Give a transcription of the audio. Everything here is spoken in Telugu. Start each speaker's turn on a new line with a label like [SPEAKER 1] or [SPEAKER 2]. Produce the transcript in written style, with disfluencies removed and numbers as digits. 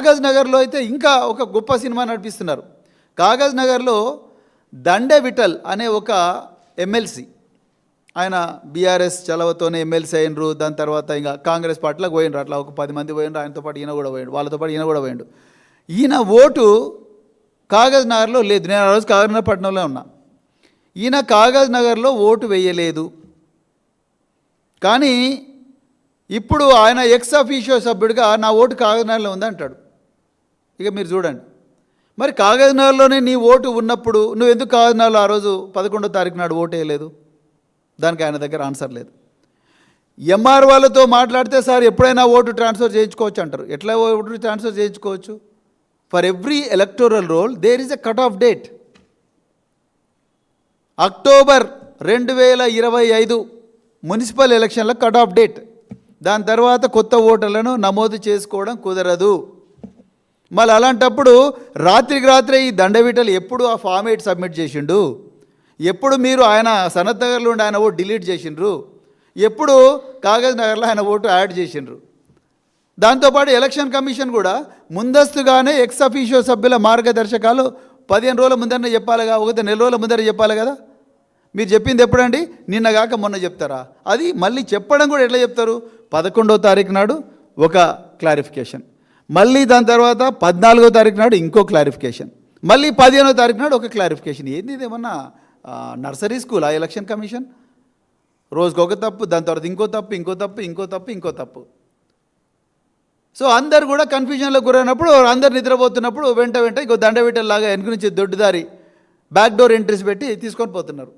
[SPEAKER 1] కాగజ్ నగర్లో అయితే ఇంకా ఒక గొప్ప సినిమా నడిపిస్తున్నారు. కాగజ్ నగర్లో దండే విఠల్ అనే ఒక ఎమ్మెల్సీ, ఆయన బీఆర్ఎస్ చలవతోనే ఎమ్మెల్సీ అయినరు. దాని తర్వాత ఇంకా కాంగ్రెస్ పార్టీలోకి పోయినరు. అట్లా ఒక 10 మంది పోయినరు. ఆయనతో పాటు ఈయన కూడా పోయిండు, వాళ్ళతో పాటు ఈయన కూడా పోయిండు. ఈయన ఓటు కాగజ్ నగర్లో లేదు. నేను ఆ రోజు కాగజ్ నగర్ పట్టణంలో ఉన్నా. ఈయన కాగజ్ నగర్లో ఓటు వేయలేదు. కానీ ఇప్పుడు ఆయన ఎక్స్ అఫీషియో సభ్యుడిగా నా ఓటు కాగజ్ నగర్లో ఉంది అంటాడు. ఇక మీరు చూడండి, మరి కాగజ్ నగర్లోనే నీ ఓటు ఉన్నప్పుడు నువ్వు ఎందుకు కాగజ్ నగర్లో ఆ రోజు 11వ తారీఖు నాడు ఓటు వేయలేదు? దానికి ఆయన దగ్గర ఆన్సర్ లేదు. ఎంఆర్ వాళ్ళతో మాట్లాడితే సార్ ఎప్పుడైనా ఓటు ట్రాన్స్ఫర్ చేయించుకోవచ్చు అంటారు. ఎట్లా ఓటు ట్రాన్స్ఫర్ చేయించుకోవచ్చు? For every electoral roll there is a cut off date. October 2025 municipal ఎలక్షన్ల కట్ ఆఫ్ డేట్. దాని తర్వాత కొత్త ఓటర్లను నమోదు చేసుకోవడం కుదరదు. మళ్ళీ అలాంటప్పుడు రాత్రికి రాత్రే ఈ దండవిటలు ఎప్పుడు ఆ ఫామ్ 8 సబ్మిట్ చేసిండు? ఎప్పుడు మీరు ఆయన సనత్ నగర్లో ఉండి ఆయన ఓటు డిలీట్ చేసిండ్రు? ఎప్పుడు కాగజ్ నగర్లో ఆయన ఓటు యాడ్ చేసిండ్రు? దాంతోపాటు ఎలక్షన్ కమిషన్ కూడా ముందస్తుగానే ఎక్స్ అఫీషియో సభ్యుల మార్గదర్శకాలు 15 రోజుల ముందర చెప్పాలిగా, ఒక నెల రోజుల ముందర చెప్పాలి కదా. మీరు చెప్పింది ఎప్పుడండి? నిన్న కాక మొన్న చెప్తారా? అది మళ్ళీ చెప్పడం కూడా ఎట్లా చెప్తారు? 11వ తారీఖు నాడు ఒక క్లారిఫికేషన్, మళ్ళీ దాని తర్వాత 14వ తారీఖు నాడు ఇంకో క్లారిఫికేషన్, మళ్ళీ 15వ తారీఖు నాడు ఒక క్లారిఫికేషన్. ఏంది ఇదేమన్నా నర్సరీ స్కూల్ ఆ ఎలక్షన్ కమిషన్? రోజుకి ఒక తప్పు, దాని తర్వాత ఇంకో తప్పు, ఇంకో తప్పు, ఇంకో తప్పు, ఇంకో తప్పు. సో అందరు కూడా కన్ఫ్యూజన్లో గురైనప్పుడు, అందరు నిద్రపోతున్నప్పుడు వెంట ఇంకో దండవిటల్లాగా వెనుక నుంచి దొడ్డుదారి బ్యాక్ డోర్ ఎంట్రీస్ పెట్టి తీసుకొని పోతున్నారు.